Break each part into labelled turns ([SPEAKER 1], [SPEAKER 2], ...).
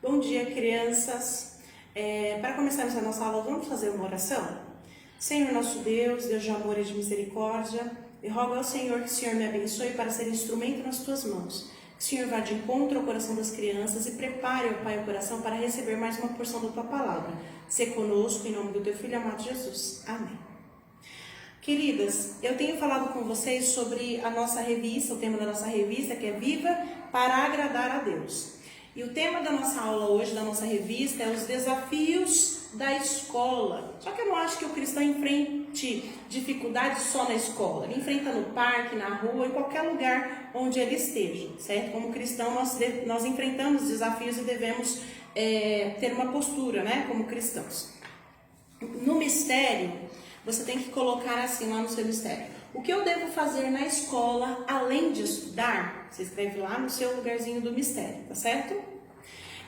[SPEAKER 1] Bom dia, crianças. Para começarmos a nossa aula, vamos fazer uma oração? Senhor nosso Deus, Deus de amor e de misericórdia, eu rogo ao Senhor que o Senhor me abençoe para ser instrumento nas tuas mãos. Que o Senhor vá de encontro ao coração das crianças e prepare, ó Pai, o coração para receber mais uma porção da tua palavra. Sê conosco, em nome do teu Filho amado Jesus. Amém. Queridas, eu tenho falado com vocês sobre a nossa revista, o tema da nossa revista, que é Viva para Agradar a Deus. E o tema da nossa aula hoje, da nossa revista, é os desafios da escola. Só que eu não acho que o cristão enfrente dificuldades só na escola. Ele enfrenta no parque, na rua, em qualquer lugar onde ele esteja, certo? Como cristão, nós enfrentamos desafios e devemos ter uma postura, né, como cristãos. No mistério, você tem que colocar assim lá no seu mistério: o que eu devo fazer na escola além de estudar? Você escreve lá no seu lugarzinho do mistério, tá certo?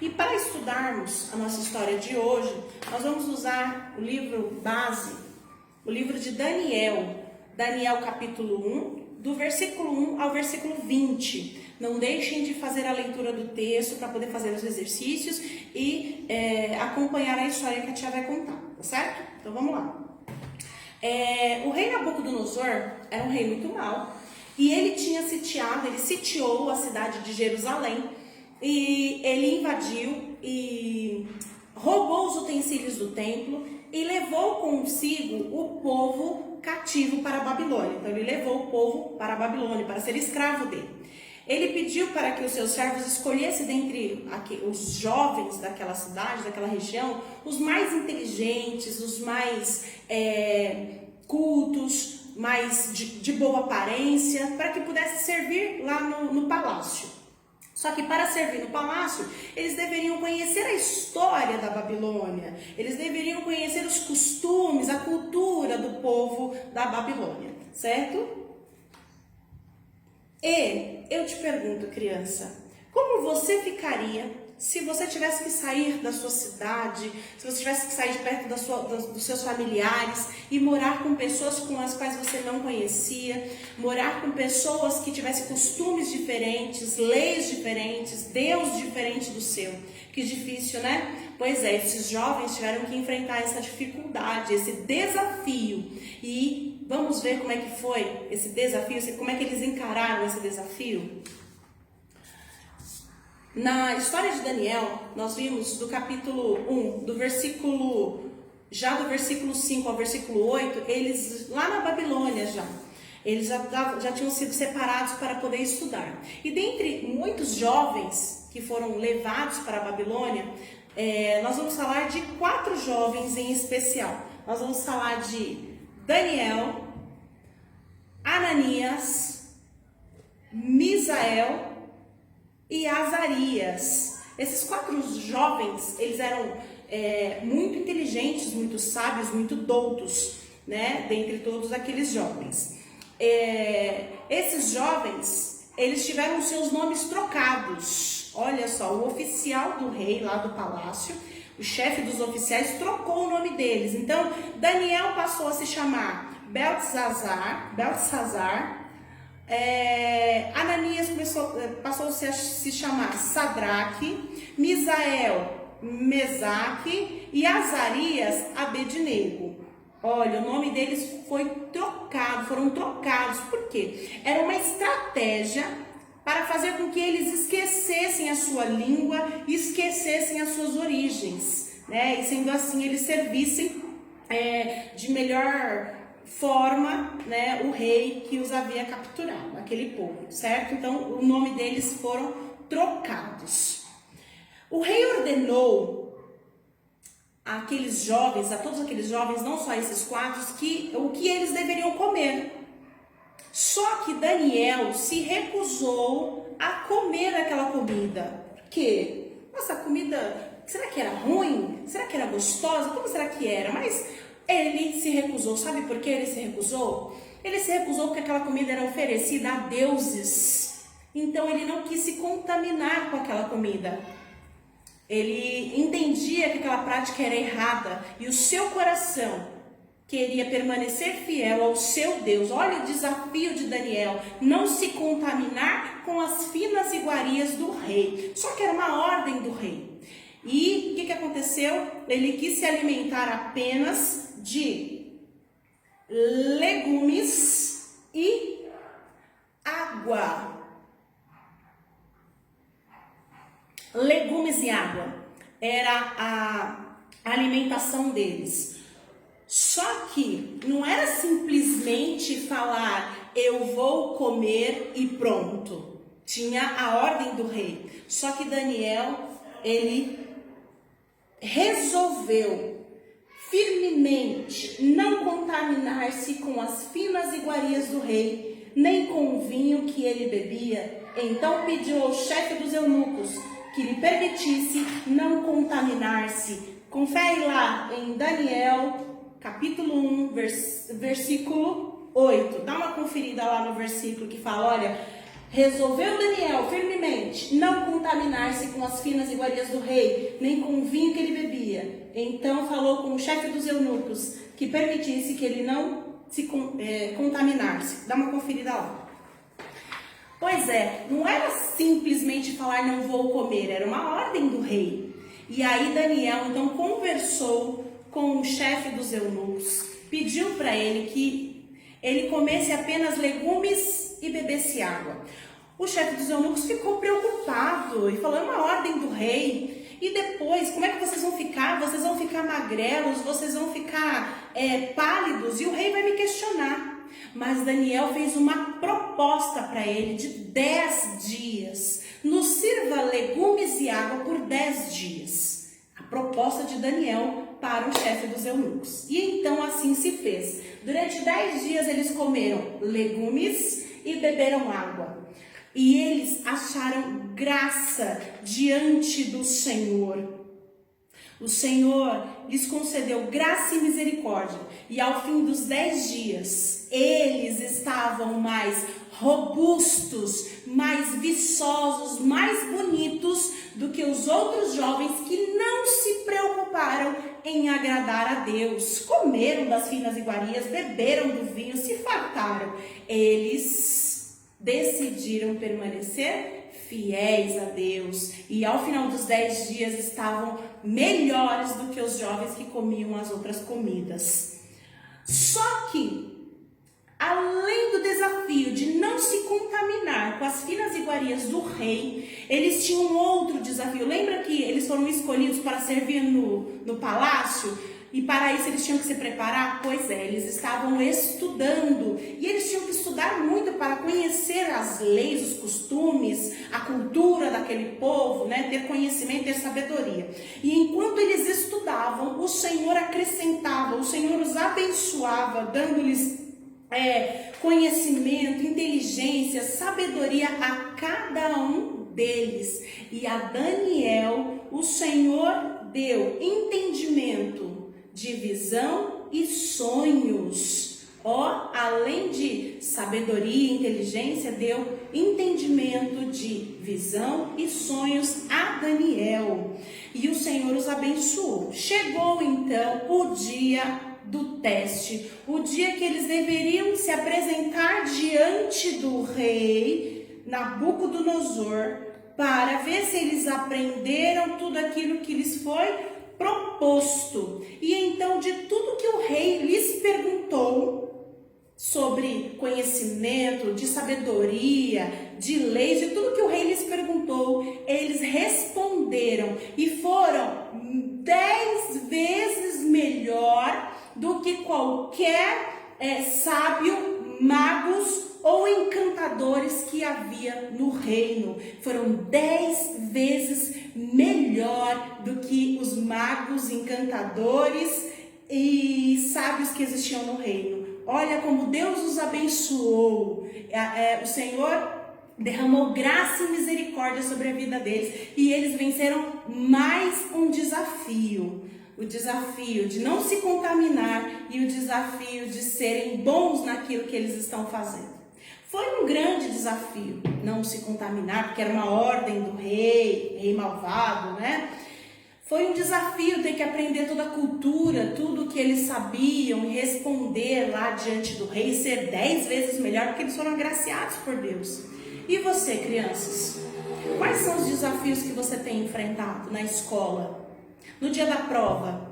[SPEAKER 1] E para estudarmos a nossa história de hoje, nós vamos usar o livro base, o livro de Daniel, capítulo 1, do versículo 1 ao versículo 20. Não deixem de fazer a leitura do texto para poder fazer os exercícios e acompanhar a história que a tia vai contar, tá certo? Então vamos lá. O rei Nabucodonosor era um rei muito mau e ele sitiou a cidade de Jerusalém e ele invadiu e roubou os utensílios do templo e levou consigo o povo cativo para a Babilônia. Então ele levou o povo para a Babilônia para ser escravo dele. Ele pediu para que os seus servos escolhessem dentre os jovens daquela cidade, daquela região, os mais inteligentes, os mais cultos, mais de boa aparência, para que pudesse servir lá no palácio. Só que para servir no palácio, eles deveriam conhecer a história da Babilônia, eles deveriam conhecer os costumes, a cultura do povo da Babilônia, certo? E eu te pergunto, criança, como você ficaria se você tivesse que sair da sua cidade, se você tivesse que sair de perto dos seus familiares e morar com pessoas com as quais você não conhecia, morar com pessoas que tivessem costumes diferentes, leis diferentes, Deus diferente do seu? Que difícil, né? Pois é, esses jovens tiveram que enfrentar essa dificuldade, esse desafio. E vamos ver como é que foi esse desafio, como é que eles encararam esse desafio. Na história de Daniel, nós vimos do capítulo 1, do versículo 5 ao versículo 8, eles lá na Babilônia eles já tinham sido separados para poder estudar. E dentre muitos jovens que foram levados para a Babilônia, nós vamos falar de 4 jovens em especial. Nós vamos falar de Daniel, Ananias, Misael e Azarias. Esses 4 jovens, eles eram muito inteligentes, muito sábios, muito doutos, né? Dentre todos aqueles jovens. Esses jovens, eles tiveram seus nomes trocados. Olha só, o oficial do rei lá do palácio, o chefe dos oficiais, trocou o nome deles. Então, Daniel passou a se chamar Beltesazar. Ananias passou a se chamar Sadraque, Misael, Mesaque e Azarias, Abednego. Olha, o nome deles foram trocados. Por quê? Era uma estratégia para fazer com que eles esquecessem a sua língua, esquecessem as suas origens, né? E sendo assim, eles servissem de melhor forma, né, o rei que os havia capturado, aquele povo, certo? Então, o nome deles foram trocados. O rei ordenou a todos aqueles jovens, não só esses 4, o que eles deveriam comer. Só que Daniel se recusou a comer aquela comida. Por quê? Nossa, a comida, será que era ruim? Será que era gostosa? Como será que era? Mas ele se recusou. Sabe por que ele se recusou? Ele se recusou porque aquela comida era oferecida a deuses. Então ele não quis se contaminar com aquela comida. Ele entendia que aquela prática era errada e o seu coração queria permanecer fiel ao seu Deus. Olha o desafio de Daniel: não se contaminar com as finas iguarias do rei. Só que era uma ordem do rei. E o que aconteceu? Ele quis se alimentar apenas de legumes e água. Legumes e água era a alimentação deles. Só que não era simplesmente falar, eu vou comer e pronto. Tinha a ordem do rei. Só que Daniel, ele resolveu firmemente não contaminar-se com as finas iguarias do rei, nem com o vinho que ele bebia. Então pediu ao chefe dos eunucos que lhe permitisse não contaminar-se. Confere lá em Daniel, capítulo 1, versículo 8. Dá uma conferida lá no versículo que fala, olha, resolveu Daniel firmemente não contaminar-se com as finas iguarias do rei, nem com o vinho que ele bebia. Então falou com o chefe dos eunucos que permitisse que ele não se contaminasse. Dá uma conferida lá. Pois é, não era simplesmente falar não vou comer, era uma ordem do rei. E aí Daniel então conversou com o chefe dos eunucos, pediu para ele que ele comesse apenas legumes e bebesse água. O chefe dos eunucos ficou preocupado e falou, é uma ordem do rei. E depois, como é que vocês vão ficar? Vocês vão ficar magrelos, vocês vão ficar pálidos e o rei vai me questionar. Mas Daniel fez uma proposta para ele de 10 dias. Nos sirva legumes e água por 10 dias. A proposta de Daniel para o chefe dos eunucos. E então assim se fez. Durante 10 dias eles comeram legumes e beberam água. E eles acharam graça diante do Senhor. O Senhor lhes concedeu graça e misericórdia. E ao fim dos 10 dias, eles estavam mais robustos, mais viçosos, mais bonitos do que os outros jovens que não se preocuparam em agradar a Deus. Comeram das finas iguarias, beberam do vinho, se fartaram. Eles decidiram permanecer fiéis a Deus, e ao final dos 10 dias estavam melhores do que os jovens que comiam as outras comidas. Só que, além do desafio de não se contaminar com as finas iguarias do rei, eles tinham um outro desafio. Lembra que eles foram escolhidos para servir no palácio? E para isso eles tinham que se preparar? Pois é, eles estavam estudando. E eles tinham que estudar muito para conhecer as leis, os costumes, a cultura daquele povo, né? Ter conhecimento, ter sabedoria. E enquanto eles estudavam, o Senhor acrescentava, o Senhor os abençoava, dando-lhes conhecimento, inteligência, sabedoria a cada um deles. E a Daniel, o Senhor deu entendimento de visão e sonhos. Além de sabedoria e inteligência, deu entendimento de visão e sonhos a Daniel. E o Senhor os abençoou. Chegou então o dia do teste, o dia que eles deveriam se apresentar diante do rei Nabucodonosor para ver se eles aprenderam tudo aquilo que lhes foi proposto. E então, de tudo que o rei lhes perguntou sobre conhecimento, de sabedoria, de leis, de tudo que o rei lhes perguntou, eles responderam e foram 10 vezes melhor do que qualquer sábio, magos ou encantadores que havia no reino. Foram 10 vezes melhor do que os magos, encantadores e sábios que existiam no reino. Olha como Deus os abençoou. O Senhor derramou graça e misericórdia sobre a vida deles. E eles venceram mais um desafio. O desafio de não se contaminar e o desafio de serem bons naquilo que eles estão fazendo. Foi um grande desafio não se contaminar, porque era uma ordem do rei malvado, né? Foi um desafio ter que aprender toda a cultura, tudo que eles sabiam, e responder lá diante do rei, ser 10 vezes melhor, porque eles foram agraciados por Deus. E você, crianças? Quais são os desafios que você tem enfrentado na escola? No dia da prova,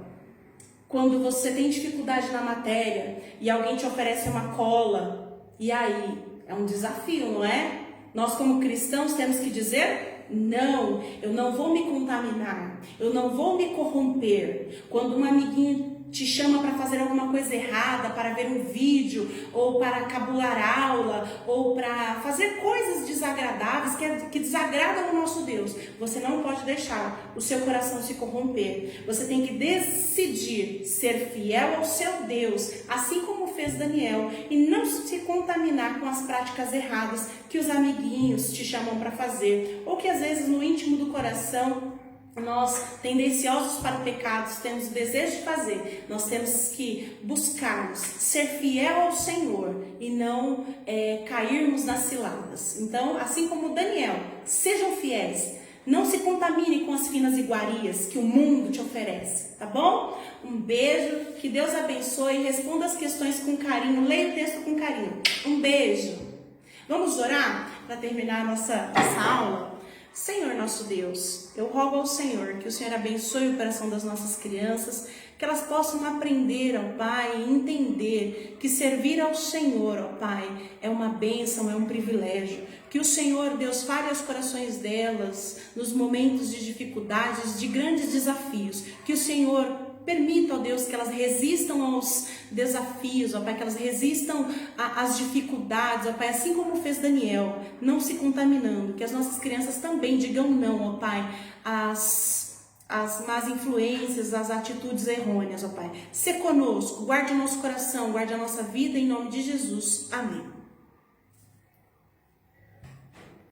[SPEAKER 1] quando você tem dificuldade na matéria e alguém te oferece uma cola, e aí? É um desafio, não é? Nós como cristãos temos que dizer: não, eu não vou me contaminar, eu não vou me corromper. Quando um amiguinho te chama para fazer alguma coisa errada, para ver um vídeo, ou para cabular aula, ou para fazer coisas desagradáveis, que desagradam o nosso Deus, você não pode deixar o seu coração se corromper. Você tem que decidir ser fiel ao seu Deus, assim como fez Daniel, e não se contaminar com as práticas erradas que os amiguinhos te chamam para fazer, ou que às vezes no íntimo do coração nós, tendenciosos para o pecado, temos o desejo de fazer. Nós temos que buscarmos ser fiel ao Senhor e não cairmos nas ciladas. Então, assim como Daniel, sejam fiéis. Não se contamine com as finas iguarias que o mundo te oferece, tá bom? Um beijo, que Deus abençoe, responda as questões com carinho, leia o texto com carinho. Um beijo. Vamos orar para terminar a nossa aula? Senhor nosso Deus, eu rogo ao Senhor que o Senhor abençoe o coração das nossas crianças, que elas possam aprender, ó Pai, e entender que servir ao Senhor, ó Pai, é uma bênção, é um privilégio. Que o Senhor, Deus, fale aos corações delas nos momentos de dificuldades, de grandes desafios. Que o Senhor permita, ó Deus, que elas resistam aos desafios, ó Pai, que elas resistam às dificuldades, ó Pai, assim como fez Daniel, não se contaminando. Que as nossas crianças também digam não, ó Pai, às más influências, às atitudes errôneas, ó Pai. Sê conosco, guarde o nosso coração, guarde a nossa vida, em nome de Jesus. Amém.